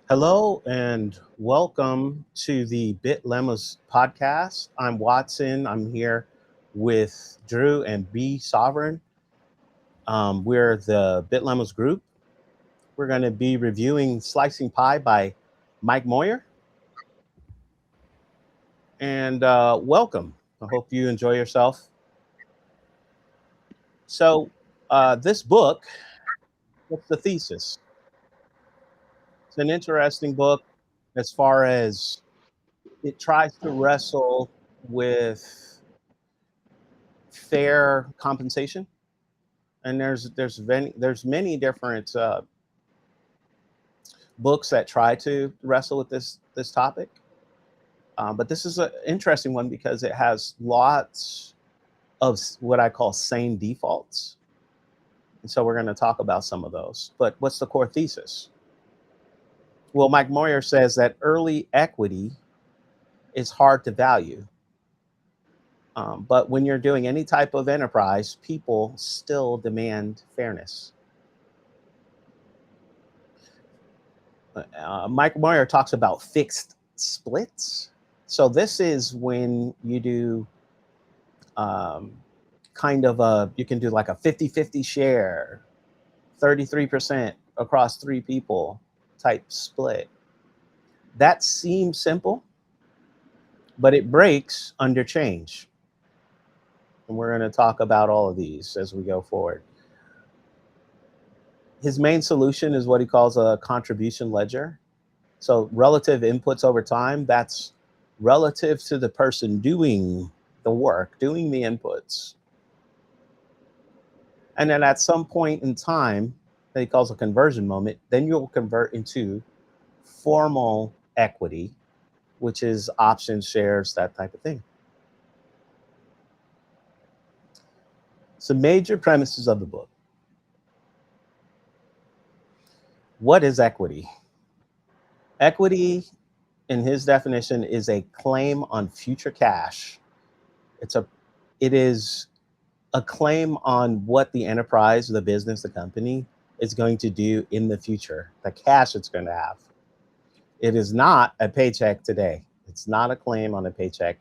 Hello and welcome to the Bitlemmas podcast. I'm Watson. I'm here with Drew and B Sovereign. We're the Bitlemmas group. We're going to be reviewing Slicing Pie by Mike Moyer. And welcome. I hope you enjoy yourself. So, this book, what's the thesis? It's an interesting book as far as it tries to wrestle with fair compensation, and there's many different books that try to wrestle with this topic, but this is an interesting one because it has lots of what I call sane defaults, and so we're going to talk about some of those. But what's the core thesis? Well, Mike Moyer says that early equity is hard to value. But when you're doing any type of enterprise, people still demand fairness. Mike Moyer talks about fixed splits. So this is when you do um, you can do like a 50-50 share, 33% across three people type split. That seems simple, but it breaks under change. And we're going to talk about all of these as we go forward. His main solution is what he calls a contribution ledger. So relative inputs over time, that's relative to the person doing the work, doing the inputs. And then at some point in time, that he calls a conversion moment, then you'll convert into formal equity, which is options, shares, that type of thing. Some major premises of the book. What is equity? Equity, in his definition, is a claim on future cash. It is a claim on what the enterprise, the business, the company is going to do in the future, the cash it's going to have. It is not a paycheck today. It's not a claim on a paycheck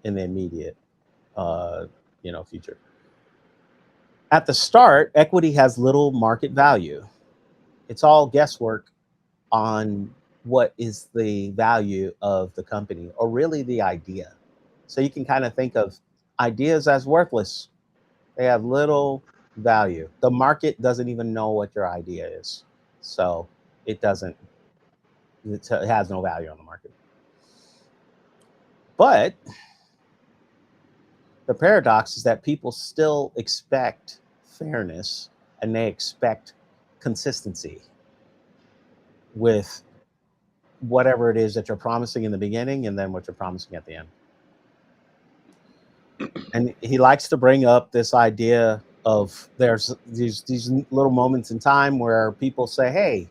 in the immediate, future. At the start, equity has little market value. It's all guesswork on what is the value of the company or really the idea. So you can kind of think of ideas as worthless. They have little value. The market doesn't even know what your idea is. So it doesn't, it has no value on the market. But the paradox is that people still expect fairness and they expect consistency with whatever it is that you're promising in the beginning and then what you're promising at the end. And he likes to bring up this idea of there's these little moments in time where people say, hey,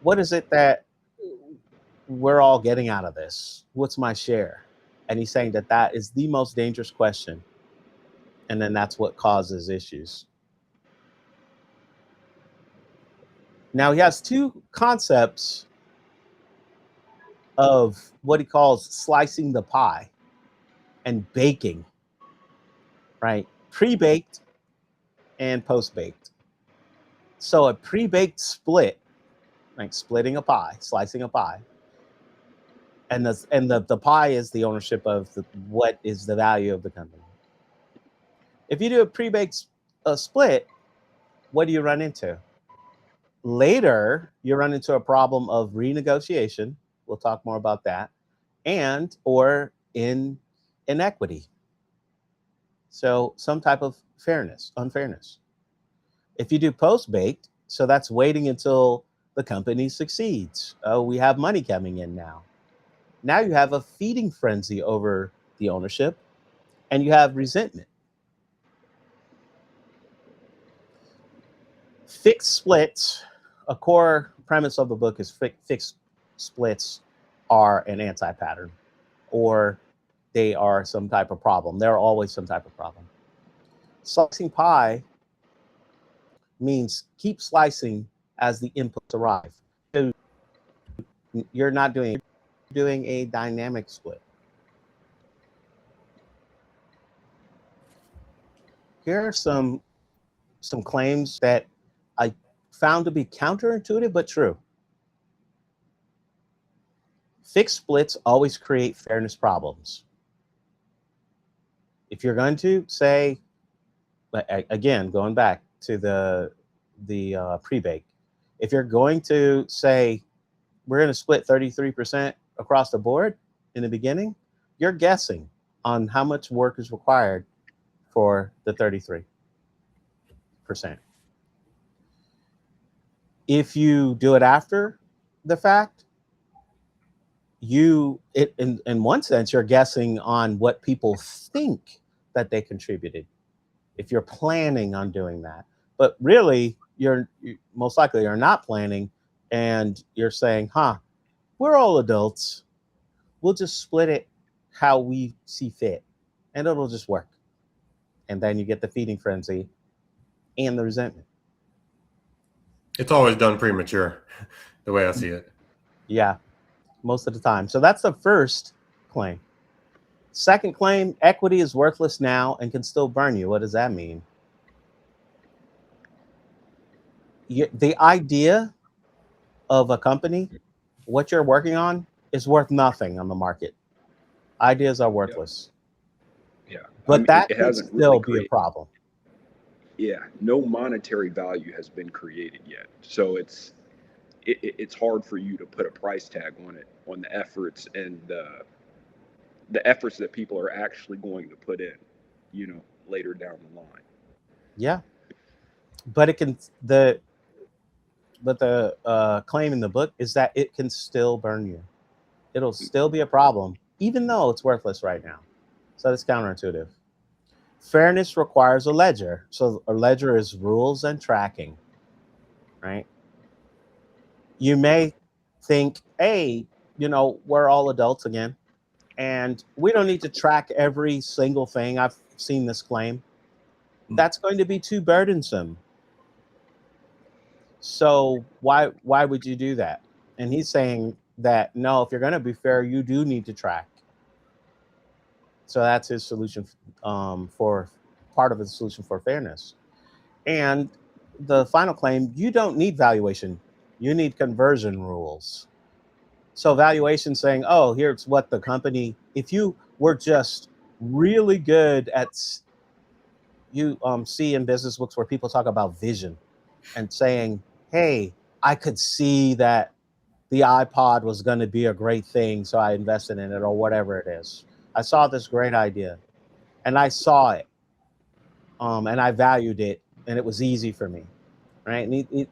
what is it that we're all getting out of this? What's my share? And he's saying that that is the most dangerous question. And then that's what causes issues. Now, he has two concepts of what he calls slicing the pie and baking, right? Pre-baked and post-baked. So a pre-baked split, like splitting a pie, slicing a pie, and the pie is the ownership of what is the value of the company. If you do a pre-baked split, what do you run into? Later, you run into a problem of renegotiation. We'll talk more about that, and or in inequity. So some type of unfairness. If you do post-baked, so that's waiting until the company succeeds. Oh, we have money coming in now. Now you have a feeding frenzy over the ownership and you have resentment. Fixed splits, a core premise of the book is fixed splits are an anti-pattern, or they are some type of problem. They're always some type of problem. Slicing pie means keep slicing as the inputs arrive. So you're not doing a dynamic split. Here are some claims that I found to be counterintuitive but true. Fixed splits always create fairness problems. If you're going to say, again, going back to the pre-bake, if you're going to say we're going to split 33% across the board in the beginning, you're guessing on how much work is required for the 33%. If you do it after the fact, in one sense, you're guessing on what people think that they contributed, if you're planning on doing that. But really, you most likely are not planning, and you're saying, we're all adults. We'll just split it how we see fit, and it'll just work. And then you get the feeding frenzy and the resentment. It's always done premature, the way I see it. Yeah, most of the time. So that's the first claim. Second claim, equity is worthless now and can still burn you. What does that mean? The idea of a company, what you're working on, is worth nothing on the market. Ideas are worthless. Yeah. But that it could hasn't still really be a problem. Yeah, no monetary value has been created yet. So it's hard for you to put a price tag on it, on the efforts and the efforts that people are actually going to put in, later down the line. Yeah. But the claim in the book is that it can still burn you. It'll still be a problem, even though it's worthless right now. So that's counterintuitive. Fairness requires a ledger. So a ledger is rules and tracking, right? You may think, hey, we're all adults again, and we don't need to track every single thing. I've seen this claim. That's going to be too burdensome. So why would you do that? And he's saying that no, if you're going to be fair, you do need to track. So that's his solution for part of the solution for fairness. And the final claim, you don't need valuation. You need conversion rules. So valuation saying, oh, here's what the company, if you were just really good at, you see in business books where people talk about vision and saying, hey, I could see that the iPod was going to be a great thing, so I invested in it, or whatever it is. I saw this great idea, and I saw it, and I valued it, and it was easy for me, right? And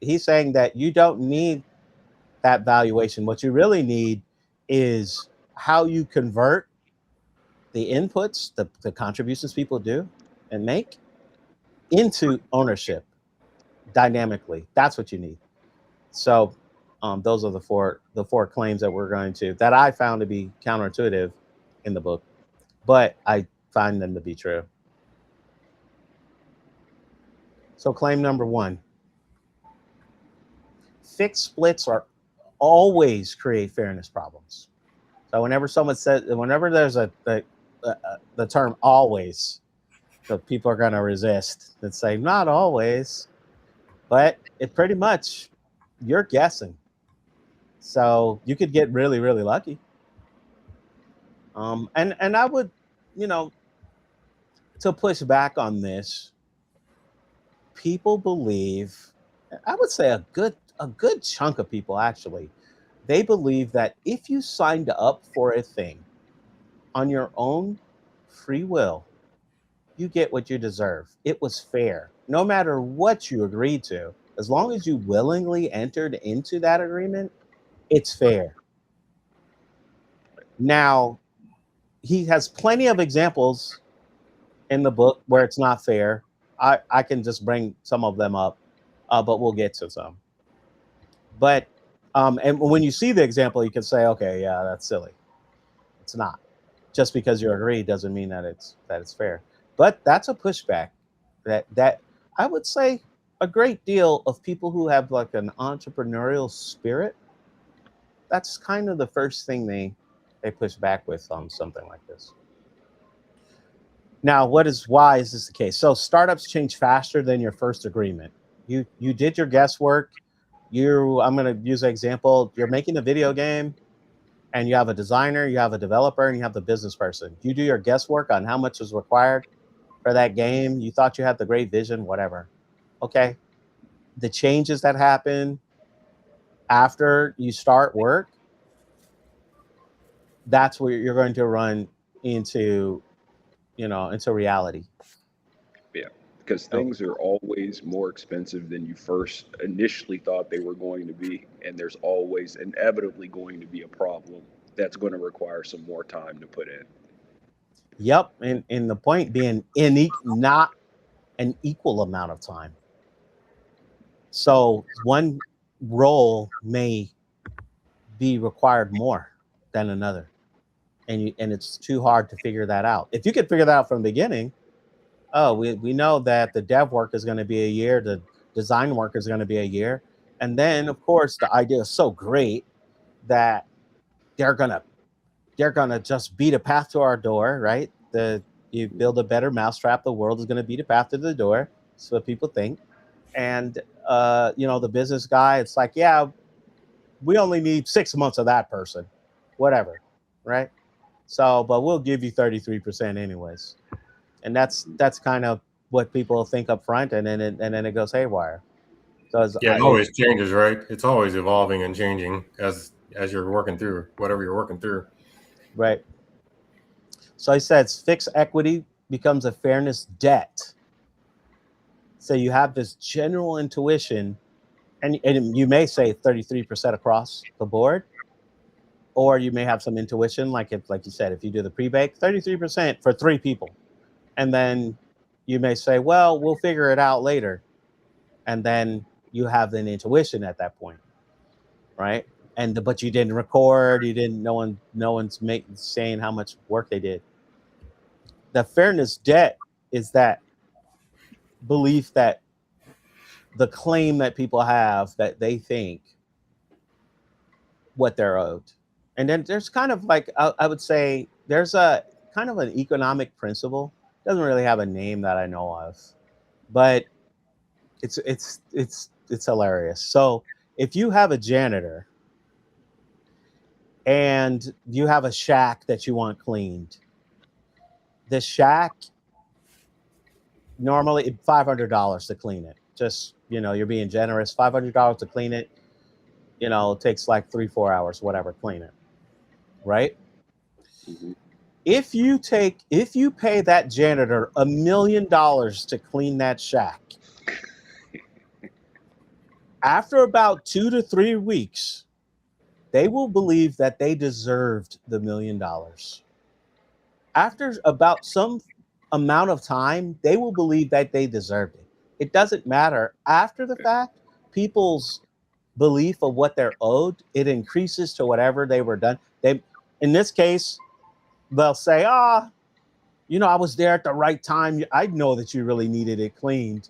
he's saying that you don't need that valuation. What you really need is how you convert the inputs, the contributions people do and make, into ownership dynamically. That's what you need. So those are the four claims that I found to be counterintuitive in the book, but I find them to be true. So claim number 1, fixed splits are always create fairness problems. So whenever there's the term always, the people are going to resist and say not always, but it pretty much, you're guessing. So you could get really, really lucky. And I would, to push back on this, people believe, I would say a good chunk of people actually, they believe that if you signed up for a thing on your own free will, you get what you deserve. It was fair. No matter what you agreed to, as long as you willingly entered into that agreement, it's fair. Now, he has plenty of examples in the book where it's not fair. I can just bring some of them up, but we'll get to some. But and when you see the example, you can say, okay, yeah, that's silly. It's not. Just because you agree doesn't mean that it's fair. But that's a pushback that I would say a great deal of people who have like an entrepreneurial spirit, that's kind of the first thing they push back with on something like this. Now, why is this the case? So startups change faster than your first agreement. You did your guesswork. I'm going to use an example. You're making a video game, and you have a designer, you have a developer, and you have the business person. You do your guesswork on how much is required for that game. You thought you had the great vision, whatever. Okay. The changes that happen after you start work, that's where you're going to run into, into reality. Yeah, because So, things are always more expensive than you first initially thought they were going to be, and there's always inevitably going to be a problem that's going to require some more time to put in. yep. And the point being not an equal amount of time. So one role may be required more than another. And it's too hard to figure that out. If you could figure that out from the beginning, oh, we know that the dev work is going to be a year, the design work is going to be a year. And then of course the idea is so great that they're gonna just beat a path to our door, right? You build a better mousetrap, the world is gonna beat a path to the door. That's what people think. And the business guy, it's like, yeah, we only need 6 months of that person, whatever, right? So, but we'll give you 33% anyways. And that's kind of what people think up front, and then it goes haywire. So Yeah, it always changes, right? It's always evolving and changing as you're working through whatever you're working through. right. So he says fixed equity becomes a fairness debt. So you have this general intuition, and you may say 33% across the board, or you may have some intuition, like you said, if you do the pre-bake, 33% for 3 people. And then you may say, well, we'll figure it out later. And then you have an intuition at that point, right? But you didn't record, no one's saying how much work they did. The fairness debt is that belief that the claim that people have that they think what they're owed. And then there's kind of like, I would say there's a kind of an economic principle. Doesn't really have a name that I know of, but it's hilarious. So if you have a janitor and you have a shack that you want cleaned, the shack normally $500 to clean it. Just, you're being generous. $500 to clean it. It takes like 3-4 hours, whatever, clean it. Right? Mm-hmm. If you pay that janitor $1 million to clean that shack, after about 2 to 3 weeks, they will believe that they deserved the $1 million. After about some amount of time, they will believe that they deserved it. It doesn't matter. After the fact, people's belief of what they're owed, it increases to whatever they were done. In this case, they'll say, I was there at the right time. I know that you really needed it cleaned.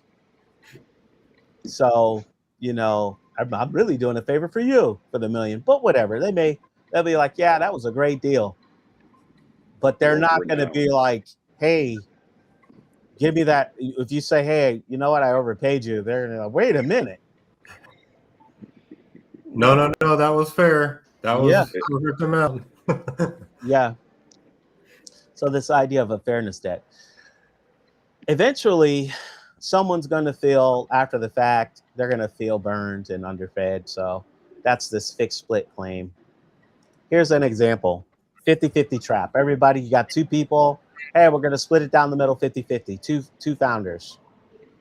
So, I'm really doing a favor for you for the $1 million, but whatever. They'll be like, yeah, that was a great deal. But they're not going to be like, hey, give me that. If you say, hey, you know what, I overpaid you, they're going to like, wait a minute. No, that was fair. That was a perfect amount. Yeah. So this idea of a fairness debt. Eventually, someone's going to feel, after the fact, they're going to feel burned and underfed. So that's this fixed split claim. Here's an example. 50-50 trap. Everybody, you got 2 people. Hey, we're going to split it down the middle 50-50. Two founders.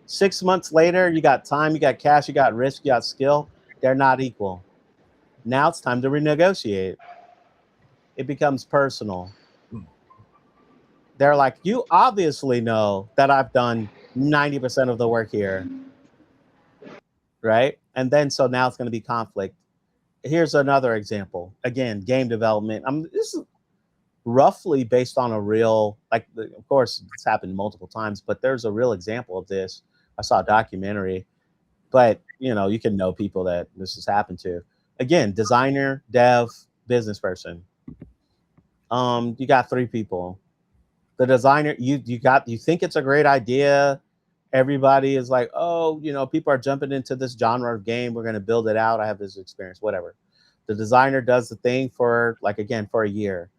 6 months later, you got time, you got cash, you got risk, you got skill. They're not equal. Now it's time to renegotiate. It becomes personal. They're like, you obviously know that I've done 90% of the work here. Right? And then so now it's going to be conflict. Here's another example. Again, game development. This is roughly based on a real, of course, it's happened multiple times, but there's a real example of this. I saw a documentary. but you can know people that this has happened to. Again, designer, dev, business person. You got three people. The designer, you think it's a great idea. Everybody is like, oh, people are jumping into this genre of game. We're going to build it out. I have this experience, whatever. The designer does the thing for, like, again, for a year.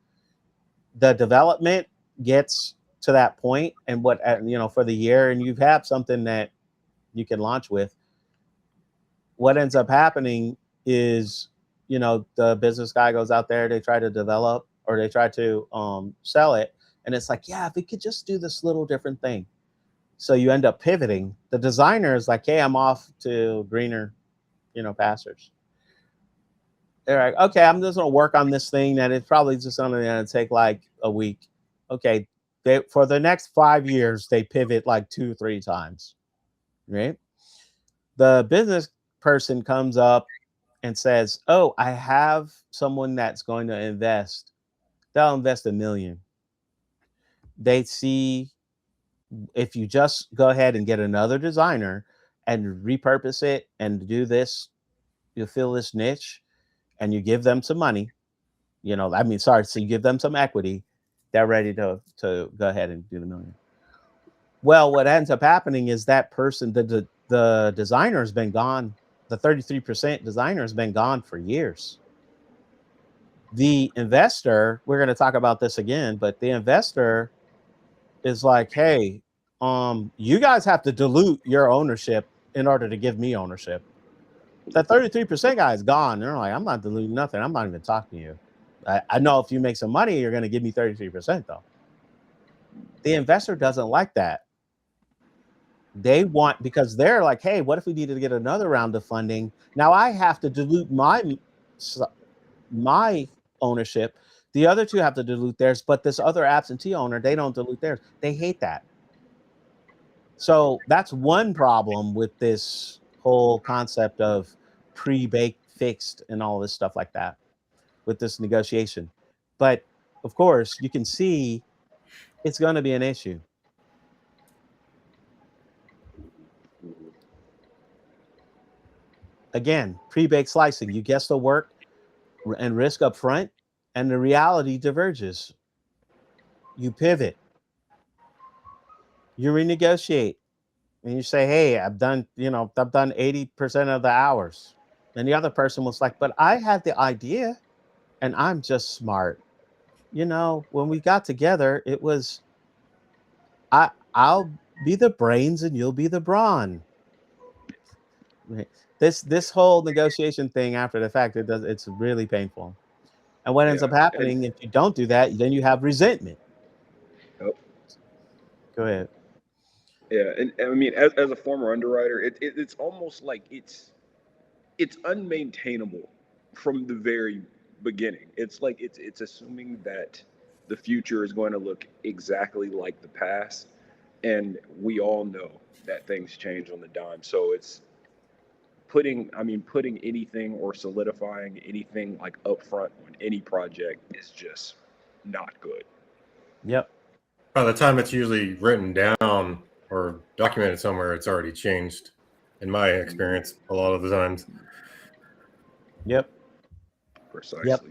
The development gets to that point, and for the year, and you have something that you can launch with. What ends up happening is, the business guy goes out there, they try to develop, or they try to sell it, and it's like, yeah, if we could just do this little different thing. So you end up pivoting. The designer is like, hey, I'm off to greener, pastures. They're like, okay, I'm just gonna work on this thing that it's probably just only gonna take like a week. Okay. For the next 5 years, they pivot like 2, 3 times. Right. The business person comes up and says, oh, I have someone that's going to invest. They'll invest $1 million. They see, if you just go ahead and get another designer and repurpose it and do this, you fill this niche, and you give them some money, so you give them some equity, they're ready to go ahead and do the $1 million. Well, what ends up happening is that person, the designer has been gone. The 33% designer has been gone for years. The investor, we're going to talk about this again, but the investor is like, hey, you guys have to dilute your ownership in order to give me ownership. That 33% guy is gone. They're like, I'm not diluting nothing. I'm not even talking to you. I know if you make some money, you're going to give me 33% though. The investor doesn't like that. They want, because they're like, hey, what if we needed to get another round of funding? Now I have to dilute my ownership. The other two have to dilute theirs, but this other absentee owner, they don't dilute theirs. They hate that. So that's one problem with this whole concept of pre-baked, fixed, and all this stuff like that with this negotiation. But of course, you can see it's going to be an issue. Again, pre-baked slicing, you guess the work and risk up front, and the reality diverges. You pivot, you renegotiate, and you say, hey, I've done 80% of the hours. And the other person was like, but I had the idea and I'm just smart. When we got together, it was, I'll be the brains and you'll be the brawn. Right. This whole negotiation thing after the fact, it's really painful. And what ends up happening, if you don't do that, then you have resentment. Yep. Go ahead. Yeah, and I mean, as a former underwriter, it's almost like it's unmaintainable from the very beginning. It's like it's assuming that the future is going to look exactly like the past, and we all know that things change on the dime. So it's putting anything or solidifying anything like upfront on any project is just not good. Yep. By the time it's usually written down or documented somewhere, it's already changed. In my experience, a lot of the times. Yep. Precisely. Yep.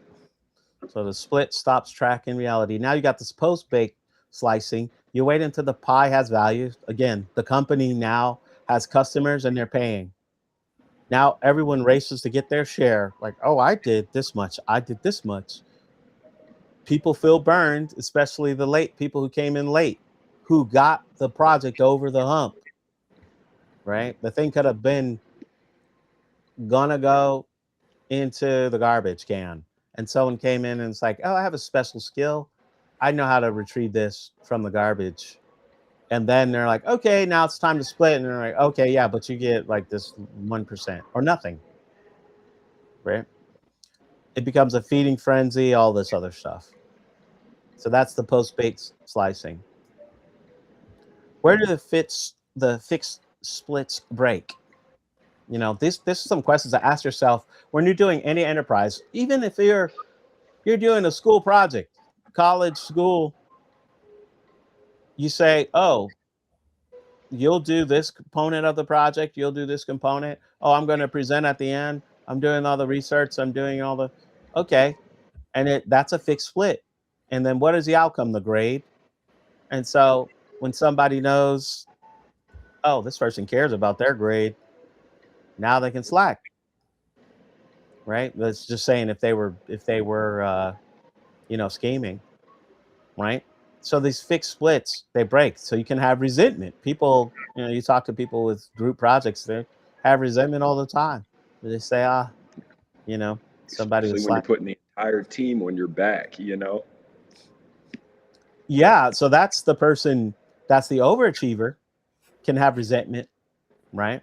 So the split stops tracking reality. Now you got this post-bake slicing. You wait until the pie has value. Again, the company now has customers and they're paying. Now everyone races to get their share. Like, oh, I did this much. I did this much. People feel burned, especially the late people who came in late, who got the project over the hump. Right? The thing could have been gonna go into the garbage can. And someone came in and it's like, oh, I have a special skill. I know how to retrieve this from the garbage. And then they're like, okay, now it's time to split. And they're like, okay, yeah, but you get like this 1% or nothing. Right? It becomes a feeding frenzy, all this other stuff. So that's the post-baked slicing. Where do the fixed splits break? This is some questions to ask yourself when you're doing any enterprise, even if you're doing a school project, college, school. You say, oh, you'll do this component of the project, you'll do this component. Oh, I'm going to present at the end. I'm doing all the research, I'm doing all the okay. And that's a fixed split. And then what is the outcome? The grade. And so when somebody knows, oh, this person cares about their grade, now they can slack, right? That's just saying if they were scheming, right? So these fixed splits, they break. So you can have resentment. People, you talk to people with group projects, they have resentment all the time. They say, somebody Especially was when you're slack. putting the entire team on your back, you know? Yeah. So that's the person, that's the overachiever, can have resentment, right?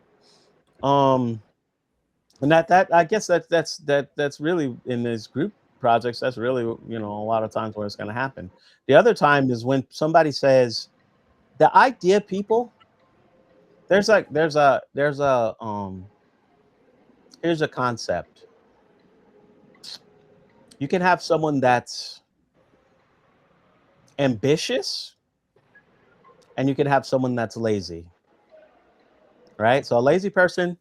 And that I guess that's really in these group projects. That's really a lot of times where it's going to happen. The other time is when somebody says the idea people. There's a here's a concept. You can have someone that's ambitious, and you can have someone that's lazy, right? So a lazy person,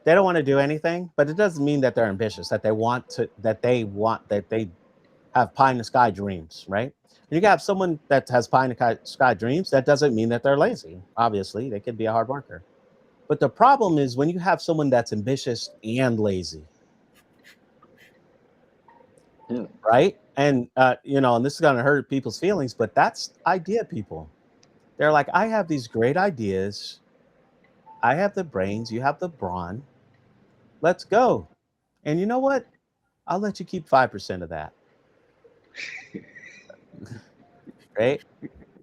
they don't want to do anything, but it doesn't mean that they're ambitious, that they have pie in the sky dreams, right? And you can have someone that has pie in the sky dreams. That doesn't mean that they're lazy. Obviously, they could be a hard worker. But the problem is when you have someone that's ambitious and lazy, Hmm. right? And and this is going to hurt people's feelings, but that's idea people. They're like, I have these great ideas. I have the brains. You have the brawn. Let's go. And you know what? I'll let you keep 5% of that, right?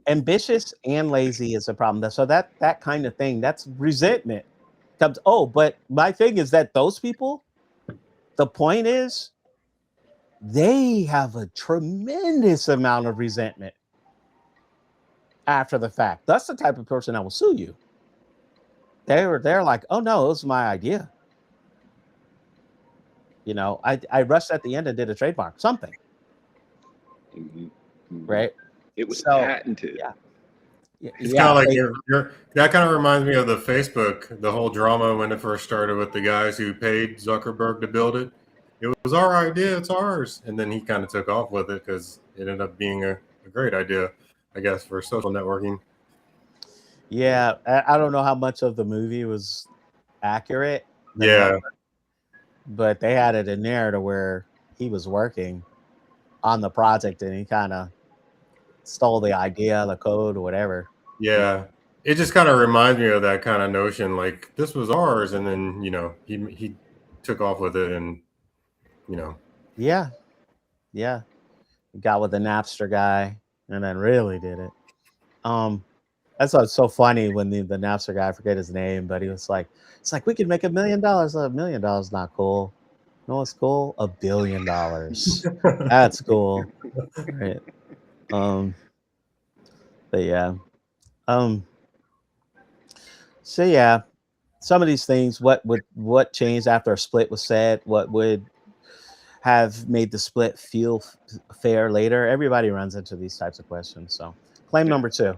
Ambitious and lazy is a problem. So that kind of thing, that's resentment comes. Oh, but my thing is that those people, the point is, they have a tremendous amount of resentment after the fact. That's the type of person that will sue you. They're like, oh no, it was my idea. I rushed at the end and did a trademark, something, Mhm. Mhm. right? It was So patented. yeah, It's kind yeah, of like that kind of reminds me of the Facebook, the whole drama when it first started with the guys who paid Zuckerberg to build it. It was our idea, it's ours. And then he kind of took off with it because it ended up being a great idea, I guess, for social networking. yeah. I don't know how much of the movie was accurate, Yeah. but they had it in there to where he was working on the project and he kind of stole the idea, the code, or whatever. Yeah. It just kind of reminds me of that kind of notion, like this was ours, and then he took off with it, and you know Yeah, yeah. Got with the Napster guy and then really did it. Um, that's what's so funny when the Napster guy, I forget his name, but he was like, it's like we could make $1 million. $1 million not cool. You know what's cool? $1 billion. That's cool. Right. Um, but yeah. Um, so yeah, some of these things, what changed after a split was said, what would have made the split feel fair later? Everybody runs into these types of questions. So claim number 2.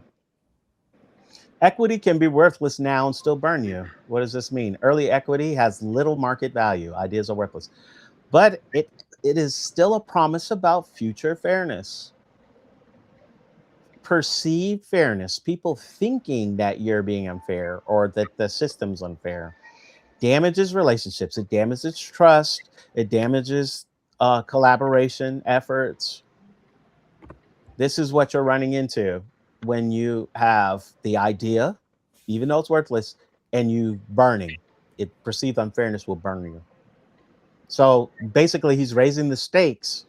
Equity can be worthless now and still burn you. What does this mean? Early equity has little market value. Ideas are worthless, but it is still a promise about future fairness. Perceived fairness, people thinking that you're being unfair or that the system's unfair, damages relationships. It damages trust. It damages collaboration efforts. This is what you're running into when you have the idea, even though it's worthless, and you burning it. Perceived unfairness will burn you. So basically, he's raising the stakes.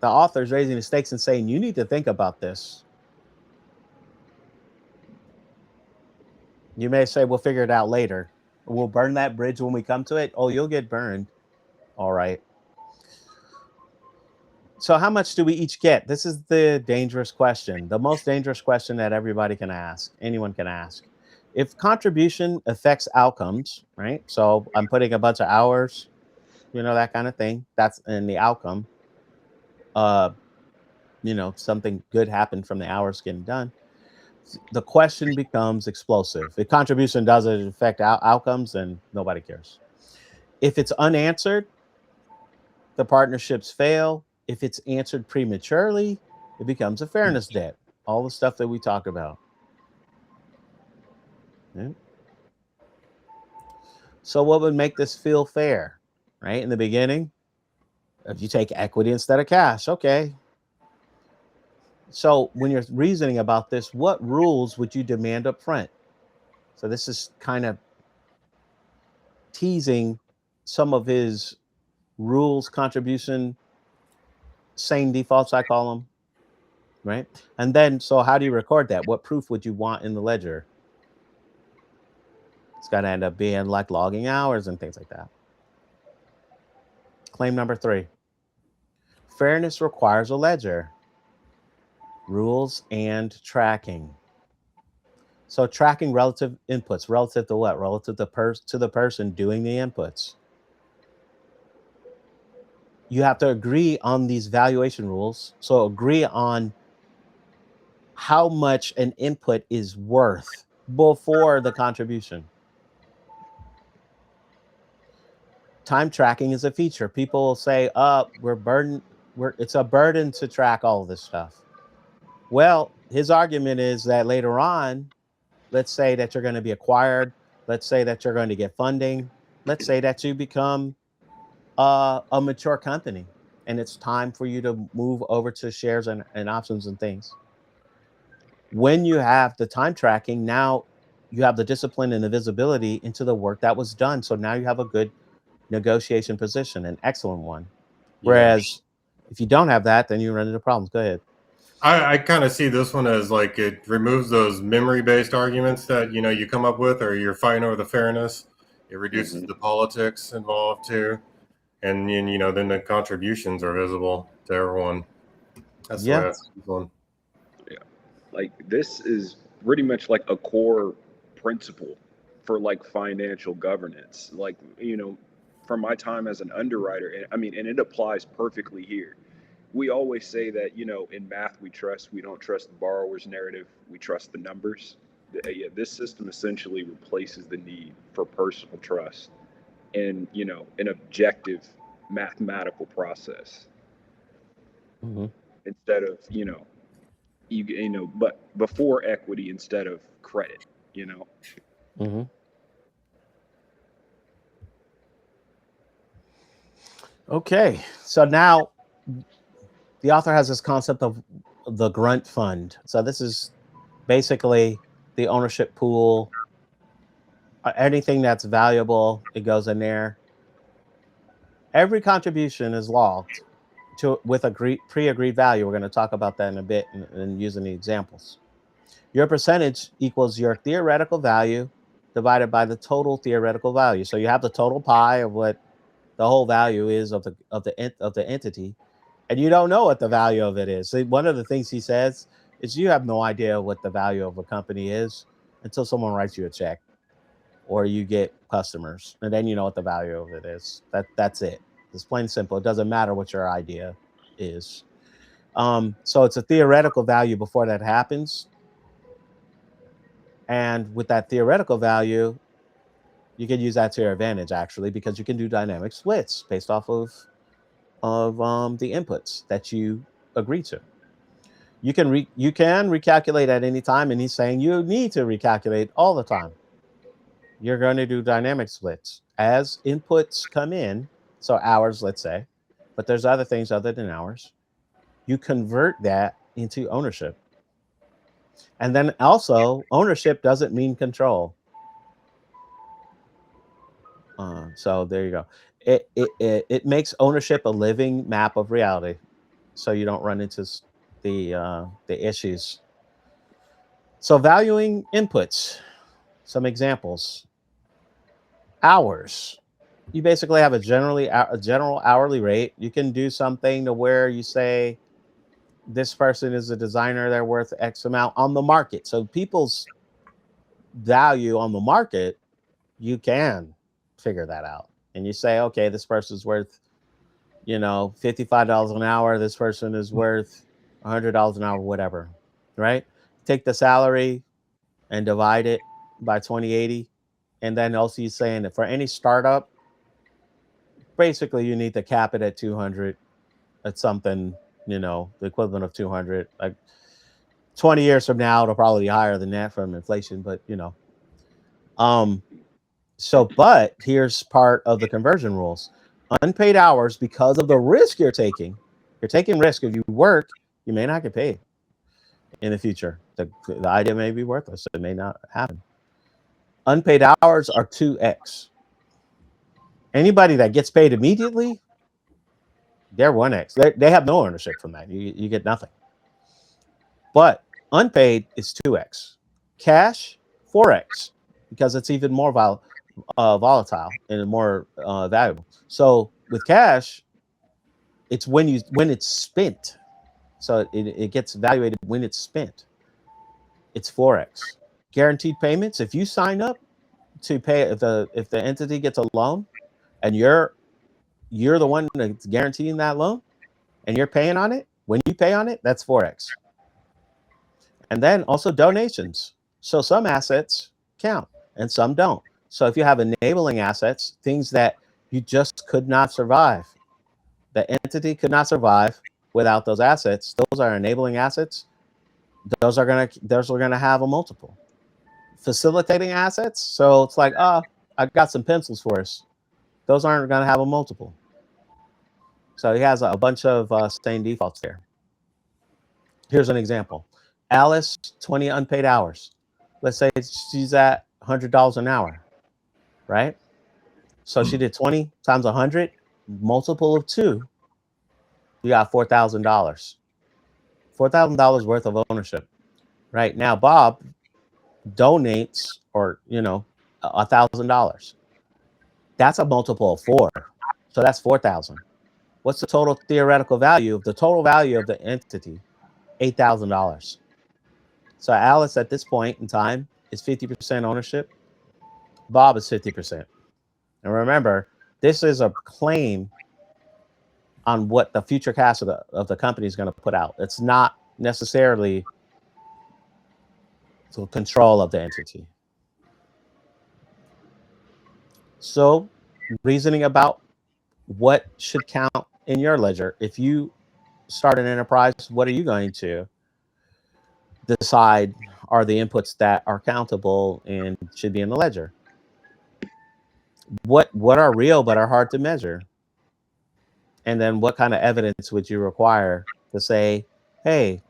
The author's raising the stakes and saying, you need to think about this. You may say, we'll figure it out later. We'll burn that bridge when we come to it. Oh, you'll get burned. All right. So how much do we each get? This is the dangerous question, the most dangerous question that everybody can ask, anyone can ask. If contribution affects outcomes, right? So I'm putting a bunch of hours, that kind of thing. That's in the outcome. Uh, something good happened from the hours getting done. the question becomes explosive. If contribution doesn't affect outcomes, then nobody cares. If it's unanswered, the partnerships fail. If it's answered prematurely, it becomes a fairness debt. All the stuff that we talk about. Yeah. So, what would make this feel fair? Right in the beginning, if you take equity instead of cash, okay. So, when you're reasoning about this, what rules would you demand up front? So, this is kind of teasing some of his rules, contribution, sane defaults, I call them, right? And then, so how do you record that? What proof would you want in the ledger? It's got to end up being like logging hours and things like that. Claim number 3. Fairness requires a ledger, rules, and tracking. So tracking relative inputs, relative to what? Relative to the person doing the inputs. You have to agree on these valuation rules. So agree on how much an input is worth before the contribution. Time tracking is a feature. People will say, it's a burden to track all of this stuff. Well, his argument is that later on, let's say that you're going to be acquired. Let's say that you're going to get funding. Let's say that you become a mature company and it's time for you to move over to shares and options and things. When you have the time tracking, now you have the discipline and the visibility into the work that was done. So now you have a good negotiation position, an excellent one. Whereas if you don't have that, then you run into problems. Go ahead. I kind of see this one as like it removes those memory-based arguments that you come up with, or you're fighting over the fairness. It reduces the politics involved too, and then the contributions are visible to everyone. That's the way I see this one. Yeah, like this is pretty much like a core principle for like financial governance. Like from my time as an underwriter, and I mean, and it applies perfectly here. We always say that in math we don't trust the borrower's narrative, we trust the numbers. Yeah, this system essentially replaces the need for personal trust and an objective mathematical process instead of but before equity instead of credit. Okay, so now the author has this concept of the grunt fund. So this is basically the ownership pool. Anything that's valuable, it goes in there. Every contribution is logged with a pre-agreed value. We're going to talk about that in a bit and using the examples. Your percentage equals your theoretical value divided by the total theoretical value. So you have the total pie of what the whole value is of the entity, and you don't know what the value of it is. So one of the things he says is you have no idea what the value of a company is until someone writes you a check or you get customers, and then you know what the value of it is. That's it. It's plain and simple. It doesn't matter what your idea is. So it's a theoretical value before that happens. And with that theoretical value, you can use that to your advantage, actually, because you can do dynamic splits based off of the inputs that you agree to. You can recalculate at any time, and he's saying you need to recalculate all the time. You're going to do dynamic splits as inputs come in. So hours, let's say, but there's other things other than hours. You convert that into ownership. And then also, ownership doesn't mean control. So there you go. It makes ownership a living map of reality, so you don't run into the issues. So valuing inputs. Some examples. Hours. You basically have a general hourly rate. You can do something to where you say this person is a designer, they're worth X amount on the market. So people's value on the market, you can figure that out. And you say, okay, this person's worth, $55 an hour. This person is worth $100 an hour, whatever, right? take the salary and divide it by 2080. And then also he's saying that for any startup, basically you need to cap it at 200 at something, the equivalent of 200. Like 20 years from now, it'll probably be higher than that from inflation, but but here's part of the conversion rules. Unpaid hours, because of the risk you're taking risk. If you work, you may not get paid in the future. The idea may be worthless. It may not happen. Unpaid hours are 2x. Anybody that gets paid immediately, they're 1x. They have no ownership from that. You get nothing. But unpaid is 2x. Cash, 4x, because it's even more volatile and more valuable. So with cash, it's when it's spent. So it gets evaluated when it's spent. It's 4x. Guaranteed payments. If you sign up to pay, if the entity gets a loan, and you're the one that's guaranteeing that loan, and you're paying on it, when you pay on it, that's 4x. And then also donations. So some assets count and some don't. So if you have enabling assets, things that you just could not survive, the entity could not survive without those assets. Those are enabling assets. Those are gonna have a multiple. Facilitating assets. So it's like, I got some pencils for us. Those aren't gonna have a multiple. So he has a bunch of same defaults there. Here's an example. Alice, 20 unpaid hours. Let's say she's at $100 an hour, right? So she did 20 times 100, multiple of 2. You got $4,000. $4,000 worth of ownership. Right now, Bob donates, or $1,000. That's a multiple of 4. So that's 4,000. What's the total theoretical value? The total value of the entity, $8,000. So Alice at this point in time is 50% ownership. Bob is 50%. And remember, this is a claim on what the future cash of the company is going to put out. It's not necessarily to control of the entity. So reasoning about what should count in your ledger. If you start an enterprise, what are you going to decide are the inputs that are countable and should be in the ledger? What are real but are hard to measure? And then what kind of evidence would you require to say, hey,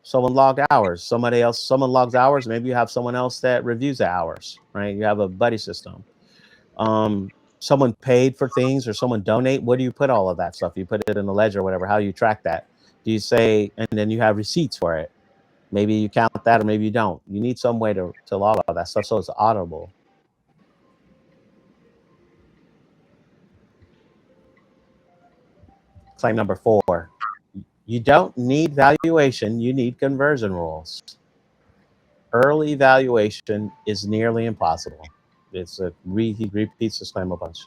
someone logged hours, someone logs hours, maybe you have someone else that reviews the hours, right? You have a buddy system. Someone paid for things or someone donate. What do you put all of that stuff? You put it in the ledger or whatever. How do you track that? Do you say, and then you have receipts for it? Maybe you count that or maybe you don't. You need some way to log all that stuff so it's auditable. Claim number 4. You don't need valuation, you need conversion rules. Early valuation is nearly impossible. He repeats this claim a bunch.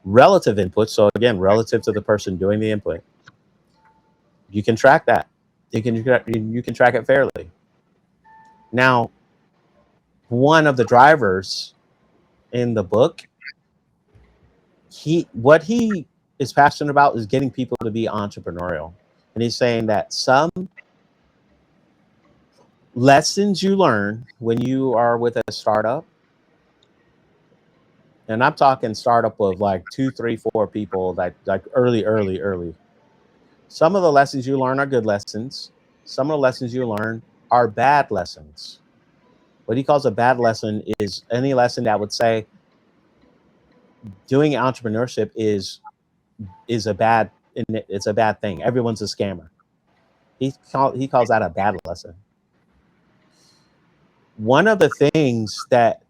Relative input, so again, relative to the person doing the input. You can track that. You can track it fairly. Now, one of the drivers in the book, what he is passionate about is getting people to be entrepreneurial. And he's saying that some lessons you learn when you are with a startup, and I'm talking startup of like 2, 3, 4 people, that like early. Some of the lessons you learn are good lessons. Some of the lessons you learn are bad lessons. What he calls a bad lesson is any lesson that would say doing entrepreneurship is a bad thing. Everyone's a scammer. He calls that a bad lesson. One of the things that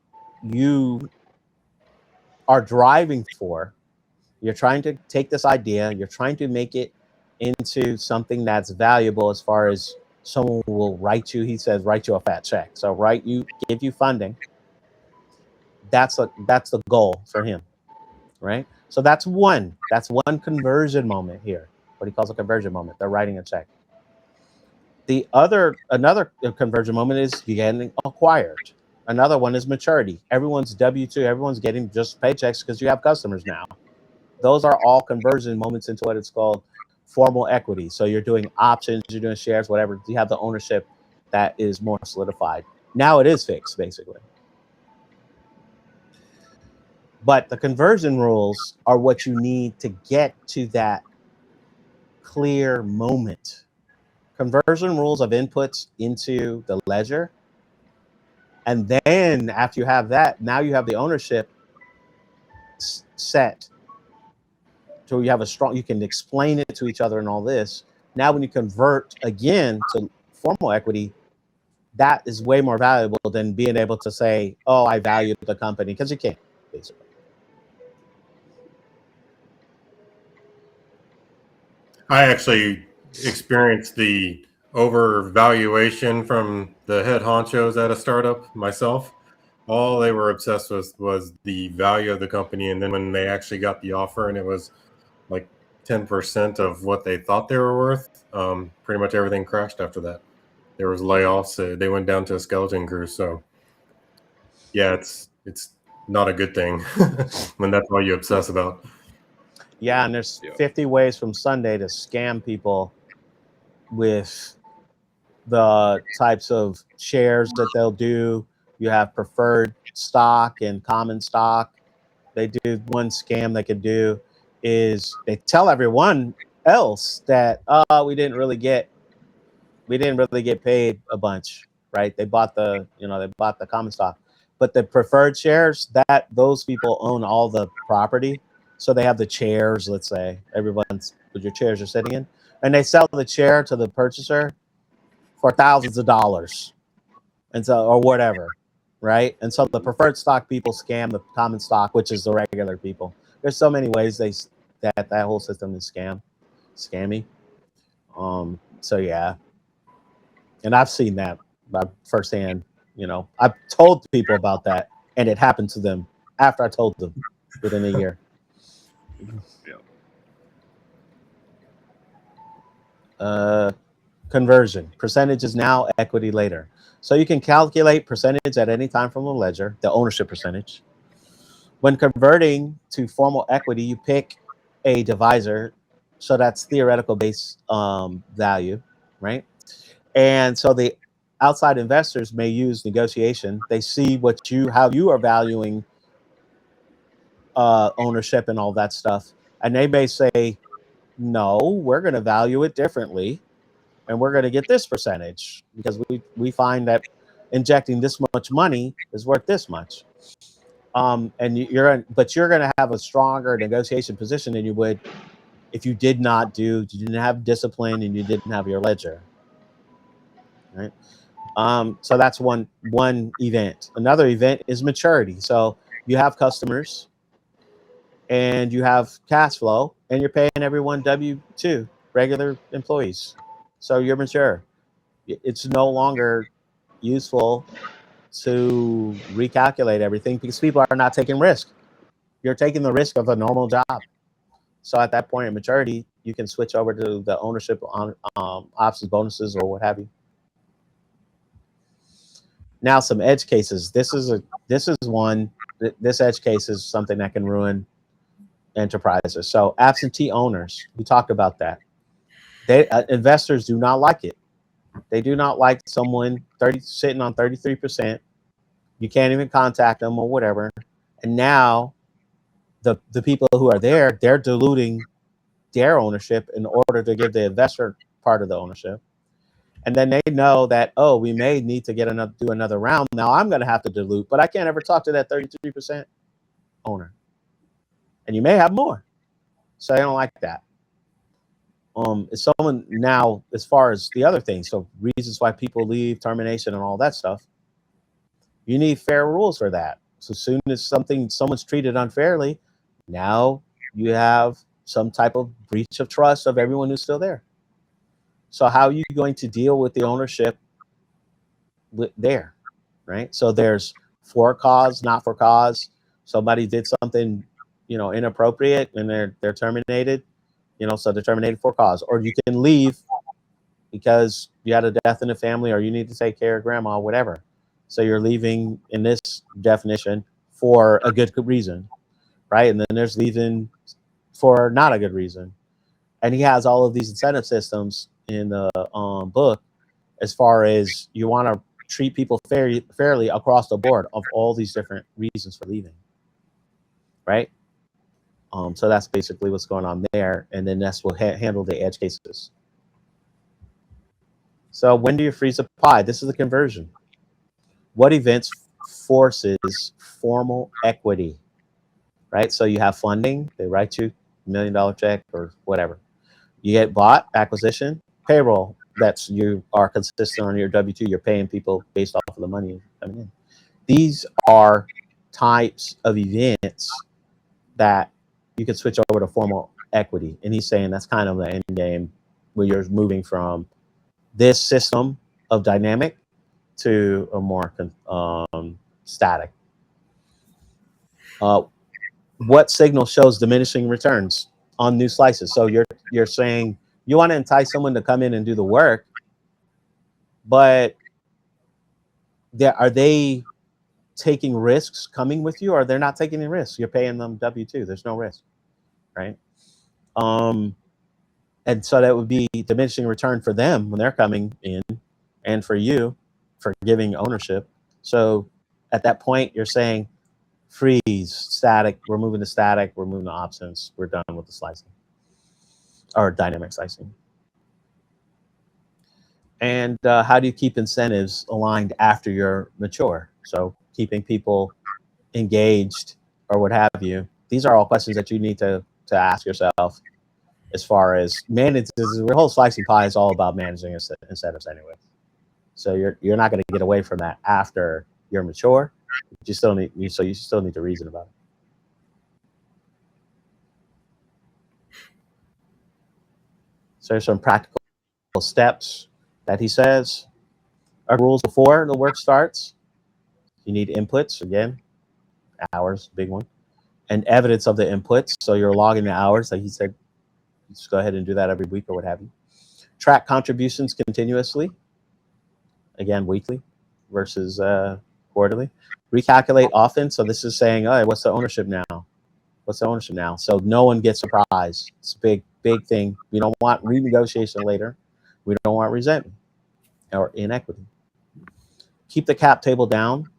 you are driving for, you're trying to take this idea, you're trying to make it into something that's valuable as far as someone will write you, he says, write you a fat check. So give you funding. That's the goal for him, right? So that's one conversion moment here, what he calls a conversion moment. They're writing a check. Another conversion moment is getting acquired. Another one is maturity. Everyone's W-2, everyone's getting just paychecks because you have customers now. Those are all conversion moments into what it's called formal equity. So you're doing options, you're doing shares, whatever. You have the ownership that is more solidified. Now it is fixed, basically. But the conversion rules are what you need to get to that clear moment. Conversion rules of inputs into the ledger. And then after you have that, now you have the ownership set. So you have a strong, you can explain it to each other and all this. Now, when you convert again to formal equity, that is way more valuable than being able to say, oh, I value the company, because you can't, basically. I actually experienced the overvaluation from the head honchos at a startup myself. All they were obsessed with was the value of the company. And then when they actually got the offer and it was like 10% of what they thought they were worth, pretty much everything crashed after that. There was layoffs. They went down to a skeleton crew. So yeah, it's not a good thing when that's all you obsess about. Yeah, and there's 50 ways from Sunday to scam people with the types of shares that they'll do. You have preferred stock and common stock. They do one scam they could do is they tell everyone else that we didn't really get paid a bunch, right? They bought the common stock, but the preferred shares, that those people own all the property. So they have the chairs, let's say everyone's what your chairs are sitting in, and they sell the chair to the purchaser for thousands of dollars, and so or whatever, right? And so the preferred stock people scam the common stock, which is the regular people. There's so many ways that whole system is scammy. So yeah, and I've seen that firsthand. I've told people about that, and it happened to them after I told them within a year. Conversion percentage is now, equity later. So you can calculate percentage at any time from the ledger, the ownership percentage. When converting to formal equity, you pick a divisor. So that's theoretical base value, right? And so the outside investors may use negotiation. They see how you are valuing ownership and all that stuff. And they may say, no, we're going to value it differently. And we're going to get this percentage because we find that injecting this much money is worth this much. And you're going to have a stronger negotiation position than you would if you didn't have discipline and you didn't have your ledger, right? So that's one event. Another event is maturity. So you have customers and you have cash flow and you're paying everyone W-2, regular employees. So you're mature. It's no longer useful to recalculate everything because people are not taking risk. You're taking the risk of a normal job. So at that point in maturity, you can switch over to the ownership on options, bonuses, or what have you. Now, some edge cases. This is one. This edge case is something that can ruin enterprises. So absentee owners. We talked about that. Investors do not like it. They do not like someone sitting on 33%. You can't even contact them or whatever. And now the people who are there, they're diluting their ownership in order to give the investor part of the ownership. And then they know that, oh, we may need to do another round. Now I'm going to have to dilute, but I can't ever talk to that 33% owner. And you may have more. So I don't like that. Is someone now, as far as the other things, so reasons why people leave, termination, and all that stuff, you need fair rules for that. So soon as someone's treated unfairly, now you have some type of breach of trust of everyone who's still there. So how are you going to deal with the ownership there, right? So there's for cause, not for cause. Somebody did something, inappropriate, and they're terminated. So they're terminated for cause, or you can leave, because you had a death in the family or you need to take care of grandma, whatever. So you're leaving in this definition for a good reason, right? And then there's leaving for not a good reason. And he has all of these incentive systems in the book as far as you want to treat people fairly across the board of all these different reasons for leaving, right? So that's basically what's going on there. And then that's what handle the edge cases. So when do you freeze a pie? This is the conversion. What events forces formal equity, right? So you have funding. They write you $1 million check or whatever. You get bought, acquisition, payroll. That's you are consistent on your W-2. You're paying people based off of the money coming in. These are types of events that you can switch over to formal equity. And he's saying that's kind of the end game where you're moving from this system of dynamic to a more static. What signal shows diminishing returns on new slices? So you're saying you want to entice someone to come in and do the work, but are they taking risks coming with you, or they're not taking any risks? You're paying them W-2. There's no risk, right? And so that would be diminishing return for them when they're coming in, and for you for giving ownership. So at that point, you're saying freeze, static. We're moving to static. We're moving to options. We're done with the slicing or dynamic slicing. And how do you keep incentives aligned after you're mature? So keeping people engaged or what have you. These are all questions that you need to ask yourself as far as manage. The whole slicing pie is all about managing incentives anyway. So you're not going to get away from that after you're mature. You still need to reason about it. So there's some practical steps that he says. Our rules before the work starts. You need inputs, again, hours, big one, and evidence of the inputs. So you're logging the hours, like he said. Just go ahead and do that every week or what have you. Track contributions continuously. Again, weekly versus quarterly. Recalculate often. So this is saying, all right, what's the ownership now? What's the ownership now? So no one gets surprised. It's a big thing. We don't want renegotiation later. We don't want resentment or inequity. Keep the cap table down.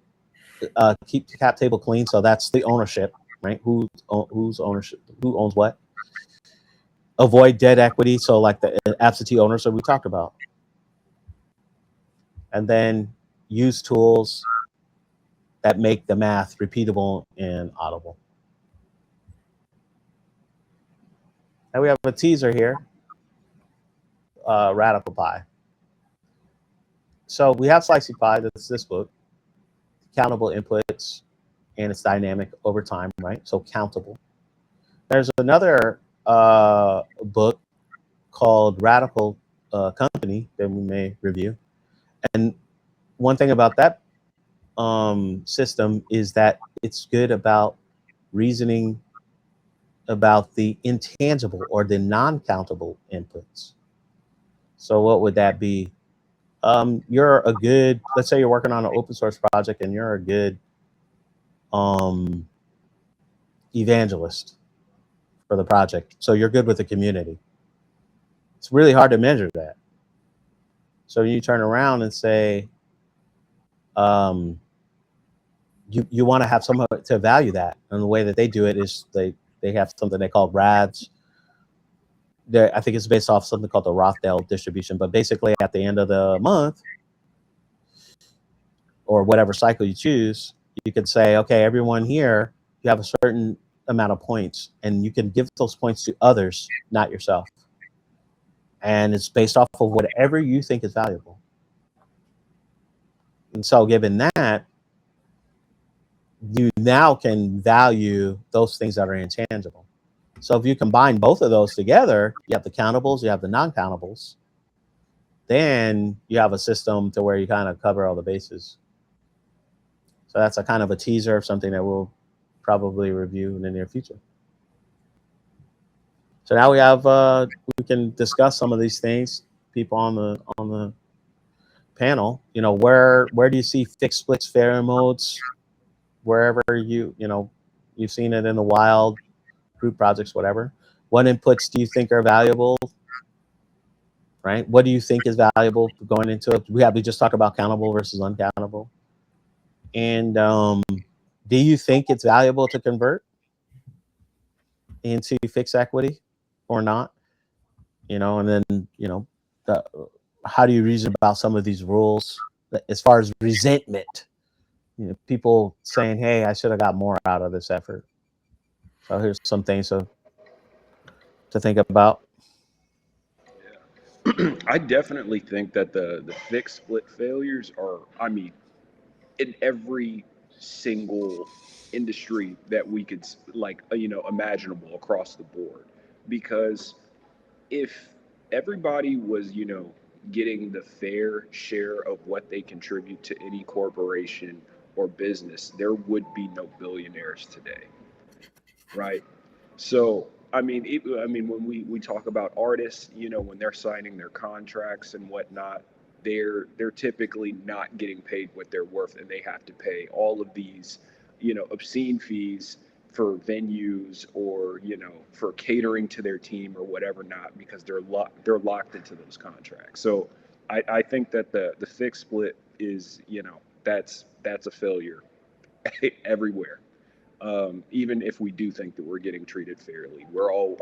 Keep the cap table clean. So that's the ownership, right? Who's ownership? Who owns what? Avoid dead equity. So like the absentee owners that we talked about. And then use tools that make the math repeatable and audible. And we have a teaser here, Radical Pie. So we have Slicey Pie, that's this book, countable inputs, and it's dynamic over time, right? So countable. There's another book called Radical Company that we may review. And one thing about that system is that it's good about reasoning about the intangible or the non-countable inputs. So what would that be? You're a good, let's say you're working on an open source project and you're a good evangelist for the project. So you're good with the community. It's really hard to measure that. So you turn around and say, you want to have someone to value that. And the way that they do it is they have something they call RADs. I think it's based off something called the Rothdale distribution. But basically at the end of the month or whatever cycle you choose, you can say, okay, everyone here, you have a certain amount of points and you can give those points to others, not yourself. And it's based off of whatever you think is valuable. And so given that, you now can value those things that are intangible. So if you combine both of those together, you have the countables, you have the non-countables, then you have a system to where you kind of cover all the bases. So that's a kind of a teaser of something that we'll probably review in the near future. So now we have, we can discuss some of these things. people on the panel, where do you see fixed splits, failure modes, wherever you've seen it in the wild, group projects, whatever. What inputs do you think are valuable? Right? What do you think is valuable going into it? We just talked about countable versus uncountable. And do you think it's valuable to convert into fixed equity or not? And then the, how do you reason about some of these rules as far as resentment? People saying, "Hey, I should have got more out of this effort." So here's some things to think about. I definitely think that the fixed split failures are, I mean, in every single industry that we could imaginable across the board, because if everybody was getting the fair share of what they contribute to any corporation or business, there would be no billionaires today, right? So, when we talk about artists, when they're signing their contracts and whatnot, they're typically not getting paid what they're worth, and they have to pay all of these, obscene fees for venues, or for catering to their team or whatever, not because they're locked into those contracts. So, I think that the fixed split is, that's a failure everywhere. Even if we do think that we're getting treated fairly,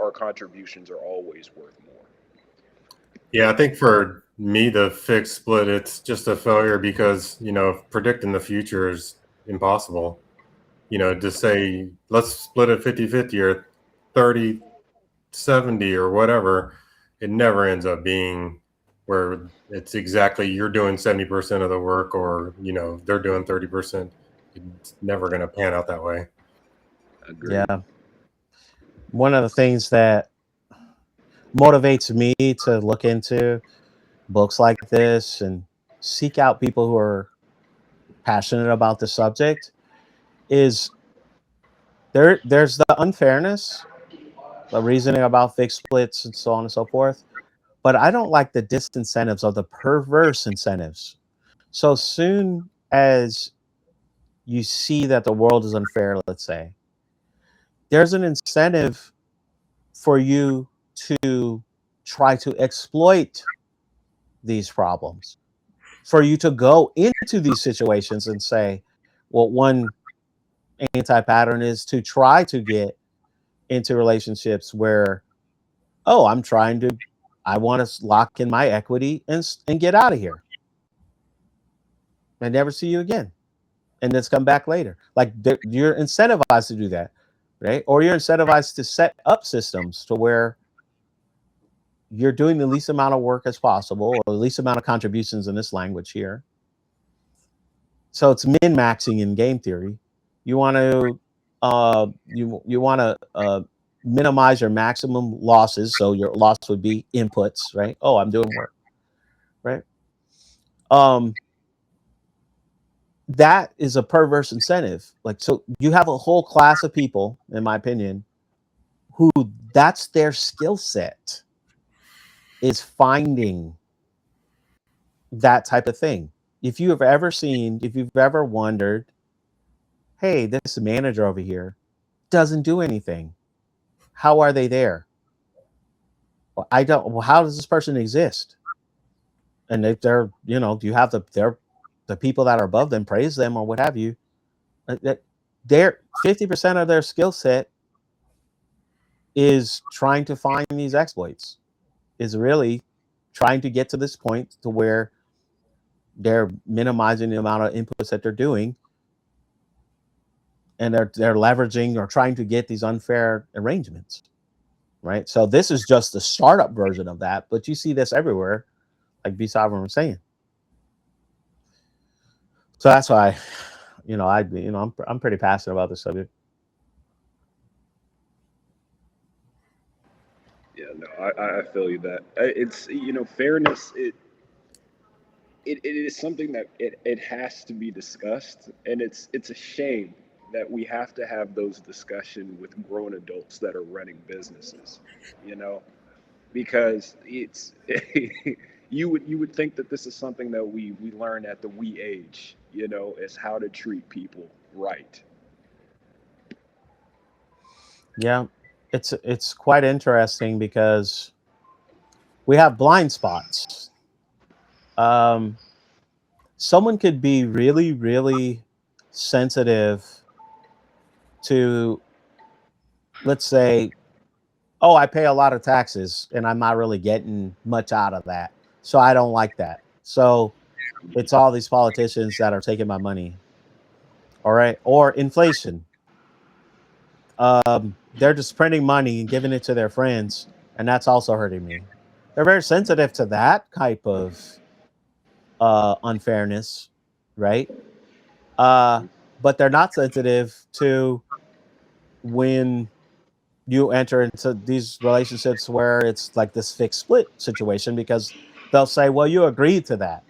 our contributions are always worth more. Yeah, I think for me, the fixed split, it's just a failure because, predicting the future is impossible. To say, let's split it 50-50 or 30-70 or whatever, it never ends up being where it's exactly you're doing 70% of the work, or, they're doing 30%. It's never going to pan out that way. Agreed. Yeah. One of the things that motivates me to look into books like this and seek out people who are passionate about the subject is there's the unfairness, the reasoning about fixed splits and so on and so forth. But I don't like the disincentives of the perverse incentives. So soon as you see that the world is unfair, let's say, there's an incentive for you to try to exploit these problems, for you to go into these situations and say, well, one anti-pattern is to try to get into relationships where, oh, I want to lock in my equity and get out of here and never see you again, and then come back later. Like you're incentivized to do that, right? Or you're incentivized to set up systems to where you're doing the least amount of work as possible, or the least amount of contributions in this language here. So it's min maxing in game theory. You want to you want to minimize your maximum losses. So your loss would be inputs, right? Oh, I'm doing work, right? Um, that is a perverse incentive. Like, so you have a whole class of people, in my opinion, who that's their skill set, is finding that type of thing. If you've ever wondered, hey, this manager over here doesn't do anything. How are they there? Well, I don't. Well, how does this person exist? And if they're, you have the people that are above them praise them or what have you. That they're 50% of their skill set is trying to find these exploits. Is really trying to get to this point to where they're minimizing the amount of inputs that they're doing, and they're leveraging or trying to get these unfair arrangements, right? So this is just the startup version of that, but you see this everywhere, like B Sovereign was saying. So that's why, I'm pretty passionate about this subject. Yeah, no, I feel you that it's fairness. It is something that it has to be discussed, and it's a shame that we have to have those discussions with grown adults that are running businesses. You know, because it's you would think that this is something that we learn at the we age, is how to treat people right. Yeah, it's quite interesting because we have blind spots. Um, Someone could be really, really sensitive to, let's say, oh, I pay a lot of taxes and I'm not really getting much out of that. So I don't like that. So it's all these politicians that are taking my money. All right. Or inflation. They're just printing money and giving it to their friends. And that's also hurting me. They're very sensitive to that type of unfairness. Right. Uh, but they're not sensitive to when you enter into these relationships where it's like this fixed split situation because they'll say, well, you agreed to that.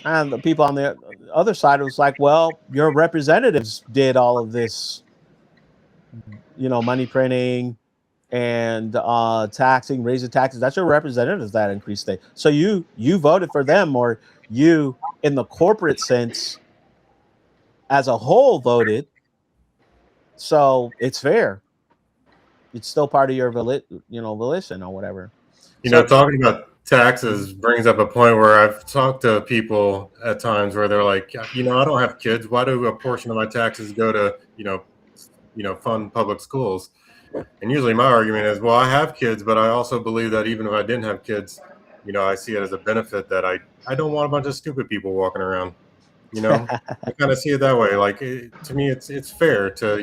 And the people on the other side was like, well, your representatives did all of this, money printing and taxing, raising taxes. That's your representatives that increased it. So you voted for them, or you, in the corporate sense, as a whole, voted. So it's fair. It's still part of your volition or whatever. So Talking about taxes brings up a point where I've talked to people at times where they're like, I don't have kids. Why do a portion of my taxes go to, fund public schools? And usually my argument is, well, I have kids, but I also believe that even if I didn't have kids, I see it as a benefit that I don't want a bunch of stupid people walking around. I kind of see it that way. Like to me, it's fair to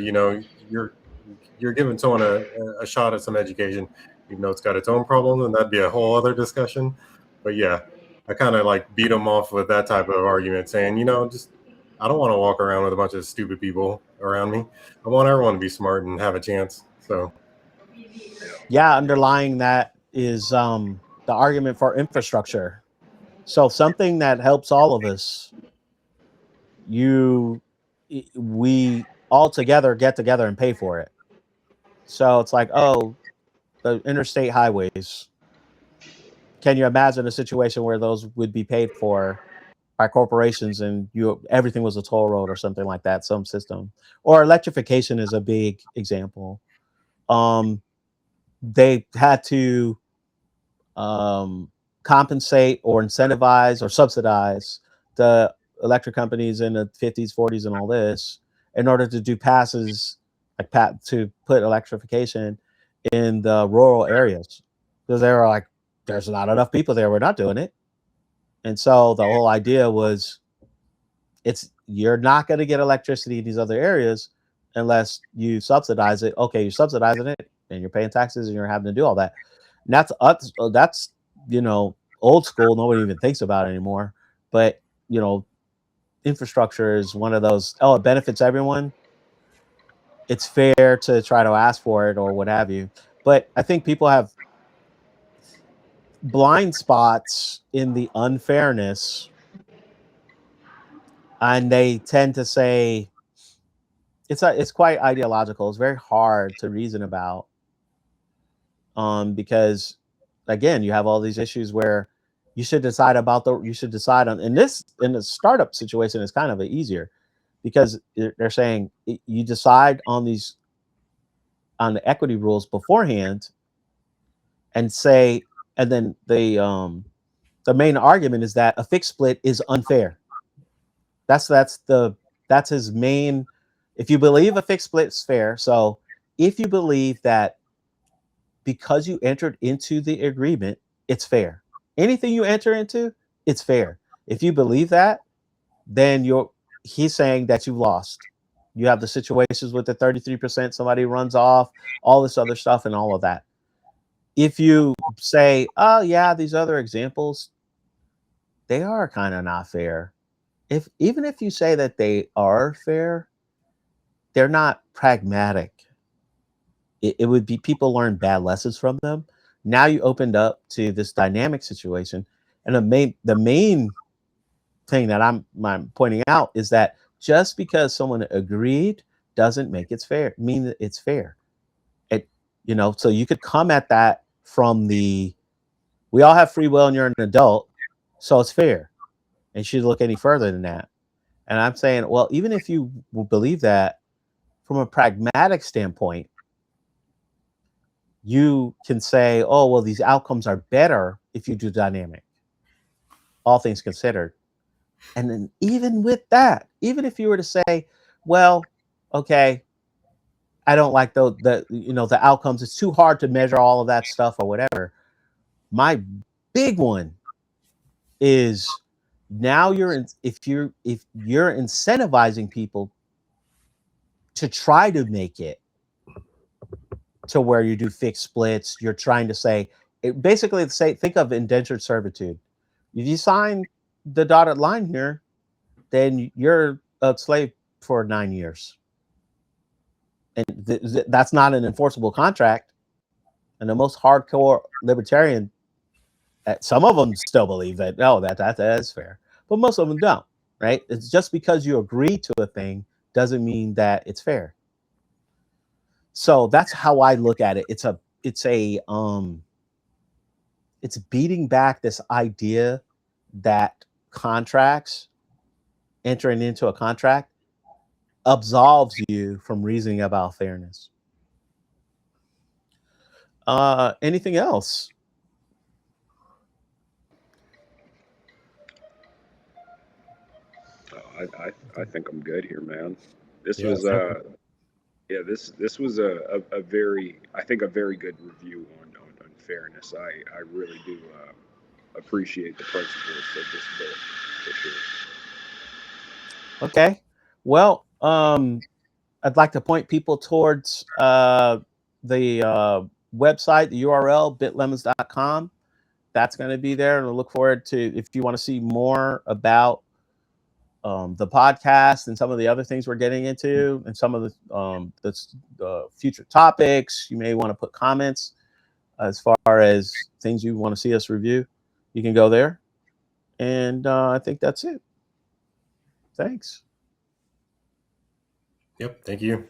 you're giving someone a shot at some education, even though it's got its own problems, and that'd be a whole other discussion. But yeah, I kind of like beat them off with that type of argument, saying, just I don't want to walk around with a bunch of stupid people around me. I want everyone to be smart and have a chance. So yeah, underlying that is the argument for infrastructure. So something that helps all of us, you we all together get together and pay for it. So it's like, oh, the interstate highways. Can you imagine a situation where those would be paid for by corporations and everything was a toll road or something like that, some system? Or electrification is a big example. Um, they had to um, compensate or incentivize or subsidize the electric companies in the 50s, 40s, and all this in order to do passes, like to put electrification in the rural areas, because they were like, there's not enough people there, we're not doing it. And so the whole idea was, you're not going to get electricity in these other areas unless you subsidize it. Okay, you're subsidizing it and you're paying taxes and you're having to do all that. And that's old school. Nobody even thinks about it anymore. But infrastructure is one of those. Oh, it benefits everyone. It's fair to try to ask for it or what have you. But I think people have blind spots in the unfairness, and they tend to say it's quite ideological. It's very hard to reason about, because again, you have all these issues where you should decide on, in the startup situation is kind of easier because they're saying you decide on the equity rules beforehand and say, and then the main argument is that a fixed split is unfair. That's his main. If you believe a fixed split is fair, so if you believe that because you entered into the agreement, it's fair. Anything you enter into, it's fair. If you believe that, then he's saying that you've lost. You have the situations with the 33%, somebody runs off, all this other stuff and all of that. If you say, oh yeah, these other examples, they are kind of not fair. Even if you say that they are fair, they're not pragmatic. It would be, people learn bad lessons from them. Now you opened up to this dynamic situation, and the main thing that I'm pointing out is that just because someone agreed doesn't make it fair. Mean that it's fair. It So you could come at that from the we all have free will and you're an adult, so it's fair. And she look any further than that. And I'm saying, well, even if you believe that, from a pragmatic standpoint, you can say, oh, well, these outcomes are better if you do dynamic, all things considered. And then even with that, even if you were to say, well, okay, I don't like the outcomes. It's too hard to measure all of that stuff or whatever. My big one is now if you're incentivizing people to try to make it to where you do fixed splits, you're trying to say basically think of indentured servitude. If you sign the dotted line here, then you're a slave for 9 years. And that's not an enforceable contract. And the most hardcore libertarian, some of them still believe that, no, that is fair. But most of them don't, right? It's just because you agree to a thing doesn't mean that it's fair. So that's how I look at it. It's beating back this idea that entering into a contract absolves you from reasoning about fairness. Anything else? I think I'm good here, man. This Yeah, was this was a very, I think, a very good review on fairness. I really do appreciate the principles of this book for sure. Okay. Well, I'd like to point people towards the website, the URL, bitlemmas.com. That's going to be there. And I look forward to, if you want to see more about the podcast and some of the other things we're getting into and some of the future topics, you may want to put comments as far as things you want to see us review. You can go there. And I think that's it. Thanks. Yep. Thank you.